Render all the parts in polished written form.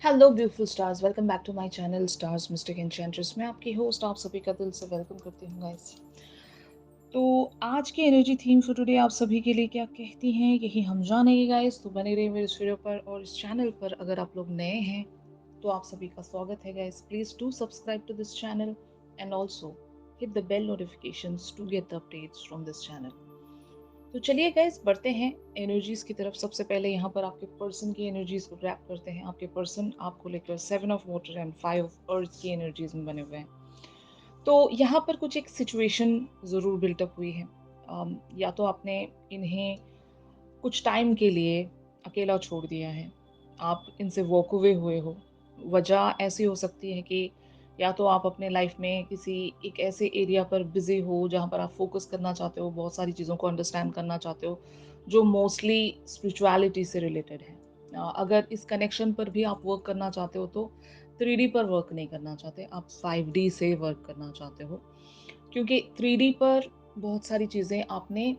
Hello beautiful stars, welcome back to my channel stars mystic enchantress. मैं आपकी host आप सभी का दिल से वेलकम करती हूँ गाइस। तो आज की एनर्जी थीम फॉर टुडे आप सभी के लिए क्या कहती हैं, यही हम जानेंगे गाइस। तो बने रहिए मेरे इस वीडियो पर, और इस चैनल पर अगर आप लोग नए हैं तो आप सभी का स्वागत है guys. Please do subscribe to this channel and also hit the bell notifications to get the updates from this channel. तो चलिए गाइस, बढ़ते हैं एनर्जीज की तरफ। सबसे पहले यहाँ पर आपके पर्सन की एनर्जीज को रैप करते हैं। आपके पर्सन आपको लेकर 7 of water and 5 of earth की एनर्जीज में बने हुए हैं। तो यहाँ पर कुछ एक सिचुएशन ज़रूर बिल्टअप हुई है। या तो आपने इन्हें कुछ टाइम के लिए अकेला छोड़ दिया है, आप इनसे वॉक अवे हुए हो। वजह ऐसी हो सकती है कि या तो आप अपने लाइफ में किसी एक ऐसे एरिया पर बिजी हो जहाँ पर आप फोकस करना चाहते हो, बहुत सारी चीज़ों को अंडरस्टैंड करना चाहते हो जो मोस्टली स्पिरिचुअलिटी से रिलेटेड है। अगर इस कनेक्शन पर भी आप वर्क करना चाहते हो तो 3D पर वर्क नहीं करना चाहते, आप 5D से वर्क करना चाहते हो। क्योंकि 3D पर बहुत सारी चीज़ें आपने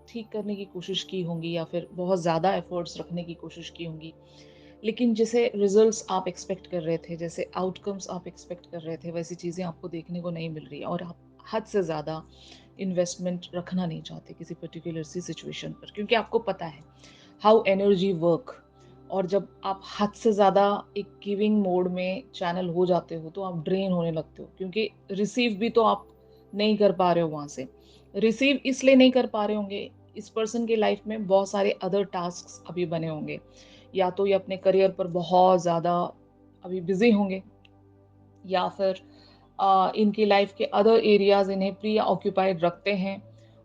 ठीक करने की कोशिश की होंगी या फिर बहुत ज़्यादा एफर्ट्स रखने की कोशिश की होंगी, लेकिन जैसे रिजल्ट्स आप एक्सपेक्ट कर रहे थे, जैसे आउटकम्स आप एक्सपेक्ट कर रहे थे, वैसी चीज़ें आपको देखने को नहीं मिल रही है, और आप हद से ज़्यादा इन्वेस्टमेंट रखना नहीं चाहते किसी पर्टिकुलर सी सिचुएशन पर, क्योंकि आपको पता है हाउ एनर्जी वर्क। और जब आप हद से ज़्यादा एक गिविंग मोड में चैनल हो जाते हो तो आप ड्रेन होने लगते हो, क्योंकि रिसीव भी तो आप नहीं कर पा रहे हो वहाँ से। रिसीव इसलिए नहीं कर पा रहे होंगे, इस पर्सन के लाइफ में बहुत सारे अदर टास्क्स अभी बने होंगे, या तो ये अपने करियर पर बहुत ज़्यादा अभी बिजी होंगे, या फिर इनकी लाइफ के अदर एरियाज इन्हें प्री ऑक्यूपाइड रखते हैं।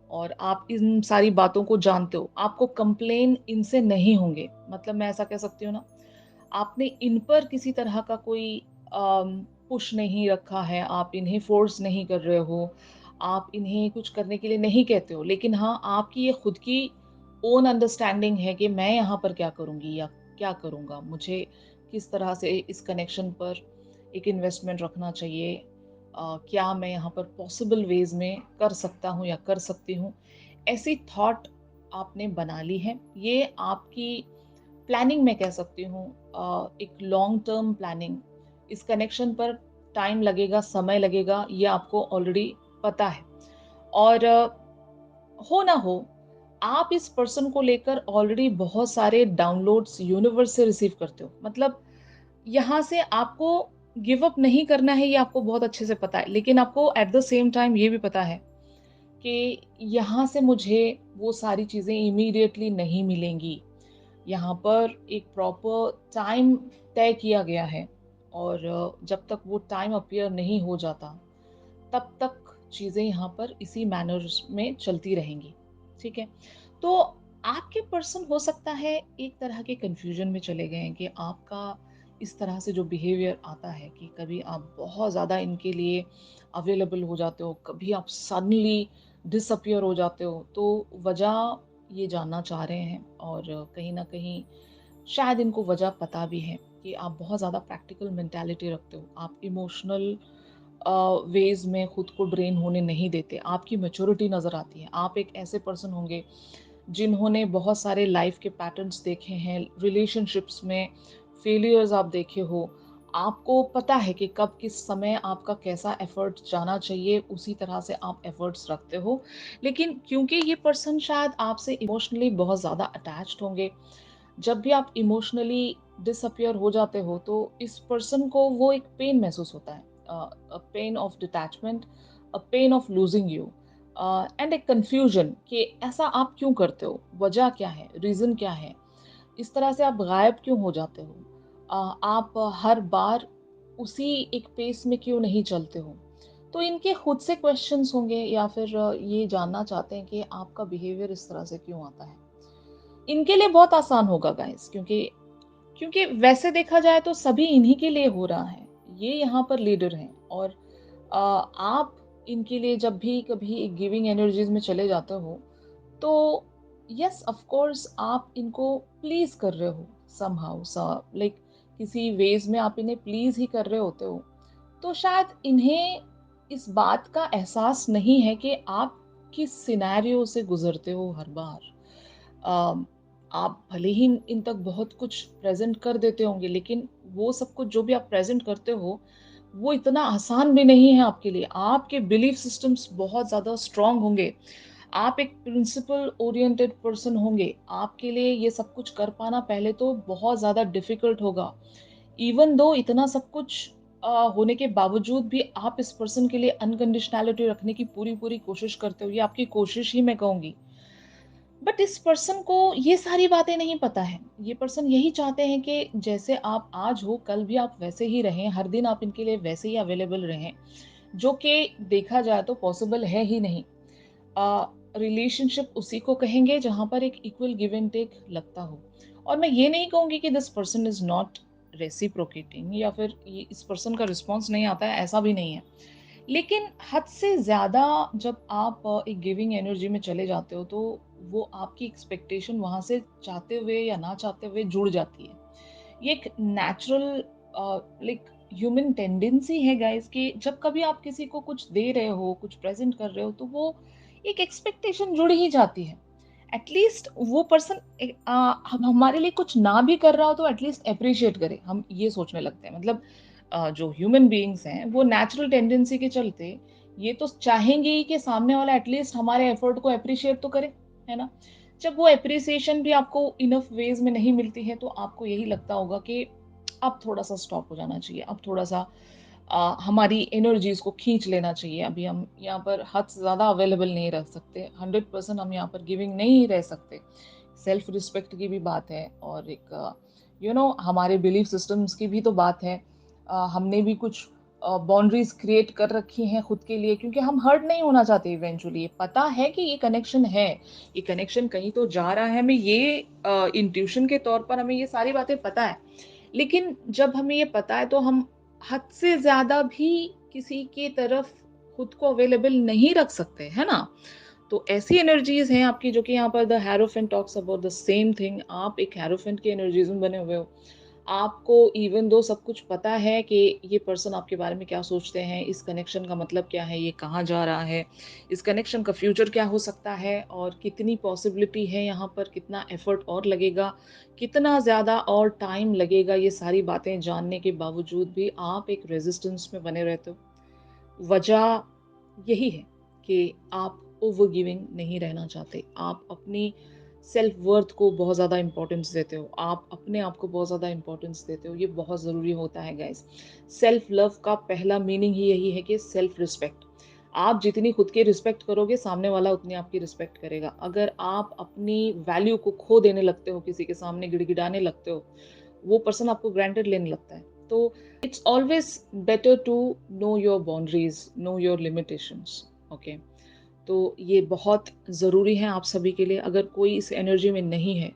और आप इन सारी बातों को जानते हो, आपको कंप्लेन इनसे नहीं होंगे। मतलब मैं ऐसा कह सकती हूँ ना, आपने इन पर किसी तरह का कोई पुश नहीं रखा है, आप इन्हें फोर्स नहीं कर रहे हो, आप इन्हें कुछ करने के लिए नहीं कहते हो, लेकिन हाँ, आपकी ये खुद की ओन अंडरस्टैंडिंग है कि मैं यहाँ पर क्या करूँगी या क्या करूँगा, मुझे किस तरह से इस कनेक्शन पर एक इन्वेस्टमेंट रखना चाहिए। क्या मैं यहाँ पर पॉसिबल वेज में कर सकता हूँ या कर सकती हूँ, ऐसी थॉट आपने बना ली है। ये आपकी प्लानिंग मैं कह सकती हूँ, एक लॉन्ग टर्म प्लानिंग। इस कनेक्शन पर टाइम लगेगा, समय लगेगा, ये आपको ऑलरेडी पता है। और हो ना हो, आप इस पर्सन को लेकर ऑलरेडी बहुत सारे डाउनलोड्स यूनिवर्स से रिसीव करते हो। मतलब यहाँ से आपको गिव अप नहीं करना है, ये आपको बहुत अच्छे से पता है, लेकिन आपको एट द सेम टाइम ये भी पता है कि यहाँ से मुझे वो सारी चीज़ें इमीडिएटली नहीं मिलेंगी। यहाँ पर एक प्रॉपर टाइम तय किया गया है, और जब तक वो टाइम अपीयर नहीं हो जाता तब तक चीज़ें यहाँ पर इसी मैनर्स में चलती रहेंगी। ठीक है? तो आपके पर्सन हो सकता है एक तरह के कन्फ्यूजन में चले गए हैं कि आपका इस तरह से जो बिहेवियर आता है कि कभी आप बहुत ज़्यादा इनके लिए अवेलेबल हो जाते हो, कभी आप सडनली डिसअपियर हो जाते हो। तो वजह ये जानना चाह रहे हैं, और कहीं न कहीं शायद इनको वजह पता भी है कि आप बहुत ज़्यादा प्रैक्टिकल मेंटालिटी रखते हो। आप इमोशनल वेज में खुद को ड्रेन होने नहीं देते। आपकी मैच्योरिटी नज़र आती है। आप एक ऐसे पर्सन होंगे जिन्होंने बहुत सारे लाइफ के पैटर्न्स देखे हैं, रिलेशनशिप्स में फेलियर्स आप देखे हो। आपको पता है कि कब किस समय आपका कैसा एफर्ट जाना चाहिए, उसी तरह से आप एफर्ट्स रखते हो। लेकिन क्योंकि ये पर्सन शायद आपसे इमोशनली बहुत ज़्यादा अटैच्ड होंगे, जब भी आप इमोशनली डिसअपियर हो जाते हो तो इस पर्सन को वो एक पेन महसूस होता है, a pain of detachment, a pain of losing you, and एक कंफ्यूजन कि ऐसा आप क्यों करते हो, वजह क्या है, रीज़न क्या है, इस तरह से आप गायब क्यों हो जाते हो, आप हर बार उसी एक पेस में क्यों नहीं चलते हो। तो इनके खुद से क्वेश्चंस होंगे, या फिर ये जानना चाहते हैं कि आपका बिहेवियर इस तरह से क्यों आता है। इनके लिए बहुत आसान होगा गाइस, क्योंकि क्योंकि वैसे देखा जाए तो सभी इन्हीं के लिए हो रहा है। ये यहाँ पर लीडर हैं, और आप इनके लिए जब भी कभी गिविंग एनर्जीज में चले जाते हो तो यस ऑफ कोर्स आप इनको प्लीज कर रहे हो, समहाउ लाइक किसी वेज में आप इन्हें प्लीज ही कर रहे होते हो। तो शायद इन्हें इस बात का एहसास नहीं है कि आप किस सिनेरियो से गुजरते हो हर बार। अम, आप भले ही इन तक बहुत कुछ प्रेजेंट कर देते होंगे, लेकिन वो सब कुछ जो भी आप प्रेज़ेंट करते हो, वो इतना आसान भी नहीं है आपके लिए। आपके बिलीफ सिस्टम्स बहुत ज़्यादा स्ट्रॉन्ग होंगे। आप एक प्रिंसिपल ओरिएंटेड पर्सन होंगे। आपके लिए ये सब कुछ कर पाना पहले तो बहुत ज़्यादा डिफ़िकल्ट होगा। इवन दो इतना सब कुछ होने के बावजूद भी आप इस पर्सन के लिए अनकंडीशनैलिटी रखने की पूरी-पूरी कोशिश करते हो। ये आपकी कोशिश ही मैं कहूँगी। बट इस पर्सन को ये सारी बातें नहीं पता है। ये पर्सन यही चाहते हैं कि जैसे आप आज हो, कल भी आप वैसे ही रहें, हर दिन आप इनके लिए वैसे ही अवेलेबल रहें, जो कि देखा जाए तो पॉसिबल है ही नहीं। रिलेशनशिप उसी को कहेंगे जहाँ पर एक इक्वल गिव एंड टेक लगता हो। और मैं ये नहीं कहूँगी कि this person is not reciprocating या फिर ये इस पर्सन का रिस्पॉन्स नहीं आता है, ऐसा भी नहीं है। लेकिन हद से ज़्यादा जब आप एक गिविंग एनर्जी में चले जाते हो, तो वो आपकी एक्सपेक्टेशन वहाँ से चाहते हुए या ना चाहते हुए जुड़ जाती है। ये एक नेचुरल लाइक ह्यूमन टेंडेंसी है गाइस कि जब कभी आप किसी को कुछ दे रहे हो, कुछ प्रेज़ेंट कर रहे हो, तो वो एक एक्सपेक्टेशन जुड़ ही जाती है। एटलीस्ट वो पर्सन हम हमारे लिए कुछ ना भी कर रहा हो तो एटलीस्ट एप्रिशिएट करे, हम ये सोचने लगते हैं। मतलब जो ह्यूमन बीइंग्स हैं, वो नेचुरल टेंडेंसी के चलते ये तो चाहेंगे ही कि सामने वाला एटलीस्ट हमारे एफर्ट को एप्रिशिएट तो करे, है ना? जब वो एप्रिसिएशन भी आपको इनफ वेज़ में नहीं मिलती है, तो आपको यही लगता होगा कि अब थोड़ा-सा स्टॉप हो जाना चाहिए, अब थोड़ा-सा हमारी एनर्जीज़ को खींच लेना चाहिए। अभी हम यहाँ पर हद से ज़्यादा अवेलेबल नहीं रह सकते, 100% हम यहाँ पर गिविंग नहीं रह सकते। सेल्फ रिस्पेक्ट की भी बात है और एक हमारे बिलीफ सिस्टम्स की भी तो बात है। हमने भी कुछ बाउंड्रीज़ क्रिएट कर रखी हैं खुद के लिए क्योंकि हम हर्ट नहीं होना चाहते इवेंचुअली। पता है कि ये कनेक्शन कहीं तो जा रहा है, हमें ये इंट्यूशन के तौर पर हमें ये सारी बातें पता है। लेकिन जब हमें ये पता है तो हम हद से ज़्यादा भी किसी की तरफ खुद को अवेलेबल नहीं रख सकते, है ना? तो ऐसी एनर्जीज़ हैं आपकी जो कि यहाँ पर the hierophant talks about the same thing. आप एक हिएरोफेंट की एनर्जीज़ में बने हुए हो। आपको इवन दो सब कुछ पता है कि ये पर्सन आपके बारे में क्या सोचते हैं, इस कनेक्शन का मतलब क्या है, ये कहाँ जा रहा है, इस कनेक्शन का फ्यूचर क्या हो सकता है और कितनी पॉसिबिलिटी है यहाँ पर, कितना एफर्ट और लगेगा, कितना ज़्यादा और टाइम लगेगा, ये सारी बातें जानने के बावजूद भी आप एक रेजिस्टेंस में बने रहते हो। वजह यही है कि आप ओवर गिविंग नहीं रहना चाहते। आप अपनी सेल्फ वर्थ को बहुत ज़्यादा इम्पोर्टेंस देते हो। आप अपने आप को बहुत ज़्यादा इम्पोर्टेंस देते हो। ये बहुत ज़रूरी होता है गाइस। सेल्फ लव का पहला मीनिंग ही यही है कि सेल्फ रिस्पेक्ट। आप जितनी खुद की रिस्पेक्ट करोगे, सामने वाला उतनी आपकी रिस्पेक्ट करेगा। अगर आप अपनी वैल्यू को खो देने लगते हो, किसी के सामने गिड़गिड़ाने लगते हो, वो पर्सन आपको ग्रांटेड लेने लगता है। तो it's always better to know your boundaries, know your limitations. Okay, तो ये बहुत ज़रूरी है आप सभी के लिए। अगर कोई इस एनर्जी में नहीं है,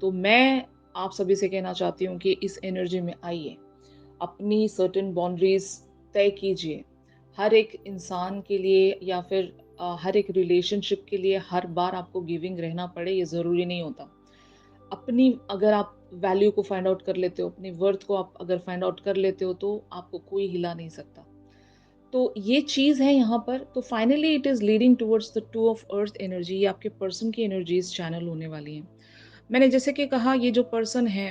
तो मैं आप सभी से कहना चाहती हूँ कि इस एनर्जी में आइए। अपनी सर्टेन बाउंड्रीज तय कीजिए। हर एक इंसान के लिए या फिर हर एक रिलेशनशिप के लिए हर बार आपको गिविंग रहना पड़े, ये ज़रूरी नहीं होता। अपनी अगर आप वैल्यू को फाइंड आउट कर लेते हो, अपनी वर्थ को आप अगर फाइंड आउट कर लेते हो, तो आपको कोई हिला नहीं सकता। तो ये चीज़ है यहाँ पर। तो finally it is leading towards the two of earth energy. ये आपके पर्सन की एनर्जीज़ चैनल होने वाली हैं। मैंने जैसे कि कहा, ये जो पर्सन है,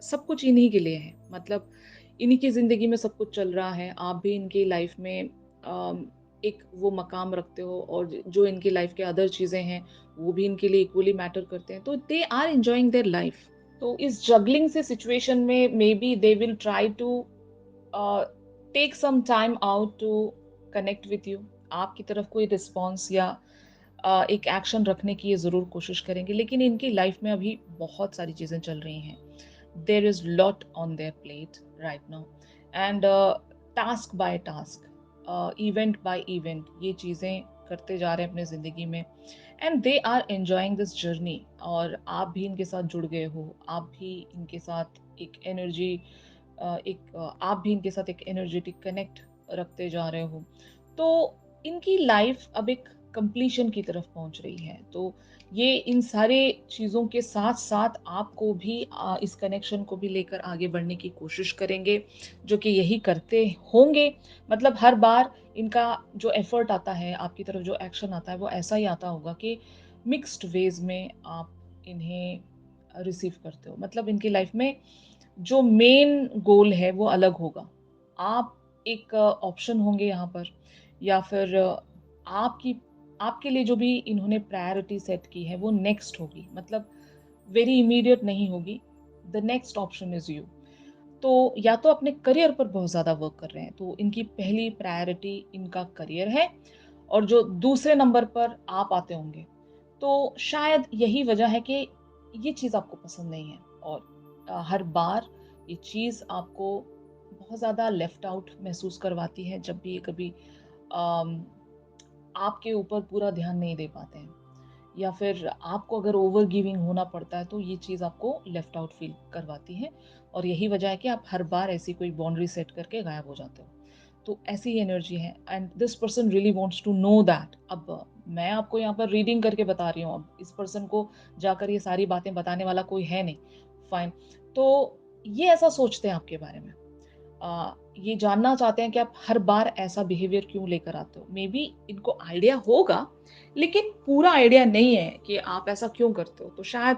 सब कुछ इन्हीं के लिए है। मतलब इन्हीं की ज़िंदगी में सब कुछ चल रहा है। आप भी इनकी लाइफ़ में एक वो मकाम रखते हो और जो इनकी लाइफ़ के अदर चीज़ें हैं, वो भी इनके लिए इक्वली मैटर करते हैं। तो they are enjoying their life. तो इस जगलिंग से सिचुएशन में may be they will try to take some time out to connect with you. आपकी तरफ कोई रिस्पॉन्स या एक एक्शन रखने की ये ज़रूर कोशिश करेंगे, लेकिन इनकी लाइफ में अभी बहुत सारी चीज़ें चल रही हैं। There is lot on their plate right now and task by task, event by event ये चीज़ें करते जा रहे हैं अपनी ज़िंदगी में and they are enjoying this journey. और आप भी इनके साथ जुड़ गए हो, आप भी इनके साथ एक एनर्जी आप भी इनके साथ एक एनर्जेटिक कनेक्ट रखते जा रहे हो। तो इनकी लाइफ अब एक कंप्लीशन की तरफ पहुंच रही है। तो ये इन सारे चीज़ों के साथ-साथ आपको भी इस कनेक्शन को भी लेकर आगे बढ़ने की कोशिश करेंगे, जो कि यही करते होंगे। मतलब हर बार इनका जो एफर्ट आता है, आपकी तरफ जो एक्शन आता है, वो ऐसा ही आता होगा कि मिक्स्ड वेज़ में आप इन्हें रिसीव करते हो। मतलब इनकी लाइफ में जो मेन गोल है वो अलग होगा। आप एक ऑप्शन होंगे यहाँ पर, या फिर आपकी आपके लिए जो भी इन्होंने प्रायोरिटी सेट की है वो नेक्स्ट होगी, मतलब वेरी इमीडिएट नहीं होगी। The next option is you. तो या तो अपने करियर पर बहुत ज़्यादा वर्क कर रहे हैं, तो इनकी पहली प्रायोरिटी इनका करियर है, और जो दूसरे नंबर पर आप आते होंगे। तो शायद यही वजह है कि ये चीज़ आपको पसंद नहीं है, और हर बार ये चीज़ आपको बहुत ज़्यादा लेफ्ट आउट महसूस करवाती है जब भी ये कभी अम, आपके ऊपर पूरा ध्यान नहीं दे पाते हैं, या फिर आपको अगर ओवर गिविंग होना पड़ता है तो ये चीज़ आपको लेफ्ट आउट फील करवाती है, और यही वजह है कि आप हर बार ऐसी कोई बाउंड्री सेट करके गायब हो जाते हो। तो ऐसी ही एनर्जी है, and this person really wants to know that. अब मैं आपको यहाँ पर रीडिंग करके बता रही हूँ, अब इस पर्सन को जाकर ये सारी बातें बताने वाला कोई है नहीं। फाइन। तो ये ऐसा सोचते हैं आपके बारे में। ये जानना चाहते हैं कि आप हर बार ऐसा बिहेवियर क्यों लेकर आते हो। मे बी इनको आइडिया होगा, लेकिन पूरा आइडिया नहीं है कि आप ऐसा क्यों करते हो। तो शायद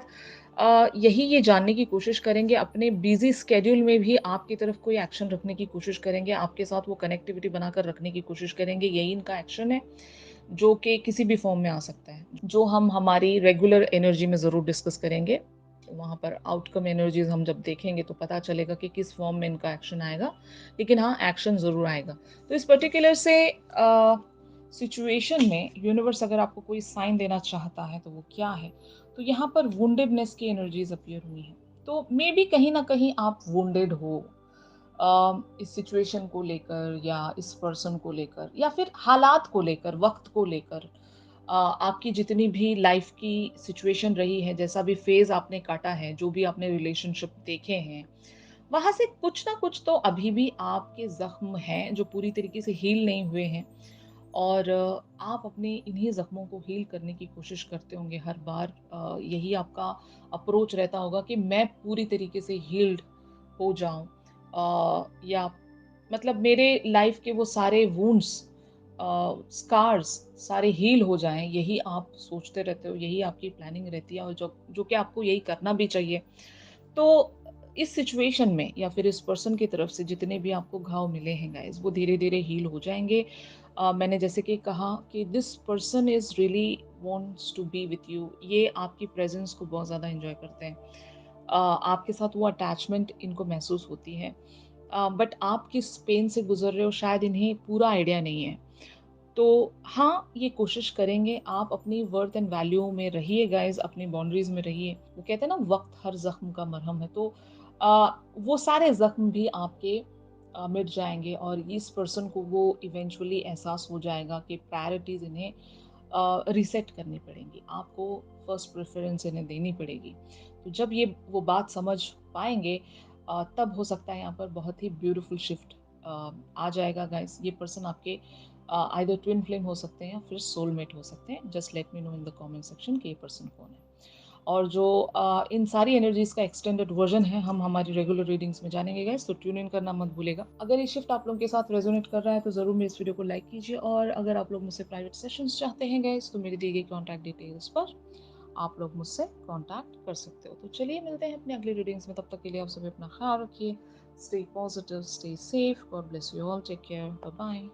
यही ये जानने की कोशिश करेंगे, अपने बिज़ी स्केड्यूल में भी आपकी तरफ कोई एक्शन रखने की कोशिश करेंगे, आपके साथ वो कनेक्टिविटी बनाकर रखने की कोशिश करेंगे। यही इनका एक्शन है, जो कि किसी भी फ़ॉर्म में आ सकता है, जो हम हमारी रेगुलर एनर्जी में ज़रूर डिस्कस करेंगे। वहाँ पर आउटकम एनर्जीज़ हम जब देखेंगे तो पता चलेगा कि किस फ़ॉर्म में इनका एक्शन आएगा, लेकिन हाँ, एक्शन ज़रूर आएगा। तो इस पर्टिकुलर से सिचुएशन में यूनिवर्स अगर आपको कोई साइन देना चाहता है तो वो क्या है? तो यहाँ पर वुंडेडनेस की एनर्जीज़ अपीयर हुई हैं। तो मेबी कहीं न कहीं आप वुंडेड हो, इस सिचुएशन को लेकर, या इस पर्सन को लेकर, या फिर हालात को लेकर, वक़्त को लेकर। आपकी जितनी भी लाइफ़ की सिचुएशन रही है, जैसा भी फ़ेज़ आपने काटा है, जो भी आपने रिलेशनशिप देखे हैं, वहाँ से कुछ ना कुछ तो अभी भी आपके ज़ख्म हैं, जो पूरी तरीके से हील नहीं हुए हैं। और आप अपने इन्हीं ज़ख्मों को हील करने की कोशिश करते होंगे हर बार। यही आपका अप्रोच रहता होगा कि मैं पूरी तरीके से हील्ड हो जाऊँ, या मतलब मेरे लाइफ़ के वो सारे वुंड्स, स्कार्स सारे हील हो जाएँ, यही आप सोचते रहते हो, यही आपकी प्लानिंग रहती है, और जो जो कि आपको यही करना भी चाहिए। तो इस सिचुएशन में, या फिर इस पर्सन की तरफ से जितने भी आपको घाव मिले हैं गाइस, वो धीरे-धीरे हील हो जाएँगे। मैंने जैसे कि कहा कि this person is really wants to be with you. ये आपकी प्रेज़ेंस को बहुत ज़्यादा एन्जॉय करते हैं। आपके साथ वो अटैचमेंट इनको महसूस होती है। बट आप किस पेन से गुज़र रहे हो शायद इन्हें पूरा आइडिया नहीं है। तो हाँ, ये कोशिश करेंगे, आप अपनी वर्थ एंड वैल्यू में रहिए गाइज़, अपनी बाउंड्रीज़ में रहिए। वो कहते हैं ना, वक़्त हर ज़ख्म का मरहम है, तो वो सारे ज़ख्म भी आपके मिट जाएँगे, और इस पर्सन को वो इवेंचुअली एहसास हो जाएगा कि प्रायोरिटीज़ इन्हें रीसेट करनी पड़ेंगी। आपको फर्स्ट प्रेफ़रेंस इन्हें देनी पड़ेगी। तो जब ये वो बात समझ पाएँगे, तब हो सकता है यहाँ पर बहुत ही ब्यूटीफुल शिफ्ट आ जाएगा गाइज़। ये पर्सन आपके आइदर ट्विन फ्लेम हो सकते हैं, या फिर सोलमेट हो सकते हैं। Just let me know in the comment section कि ये पर्सन कौन है। और जो इन सारी एनर्जीज़ का एक्सटेंडेड वर्ज़न है, हम हमारी रेगुलर रीडिंग्स में जानेंगे गाइस, तो ट्यून इन करना मत भूलिएगा। अगर ये शिफ्ट आप लोगों के साथ रेज़ोनेट कर रहा है तो ज़रूर मेरे इस वीडियो को लाइक कीजिए, और अगर आप लोग मुझसे प्राइवेट सेशंस चाहते हैं गाइस, तो मेरी दी गई कॉन्टैक्ट डिटेल्स पर आप लोग मुझसे कॉन्टैक्ट कर सकते हो। तो चलिए मिलते हैं अपनी अगली रीडिंग्स में, तब तक के लिए आप सभी अपना ख़्याल रखिए। Stay positive, stay safe, God bless you all, take care, bye bye.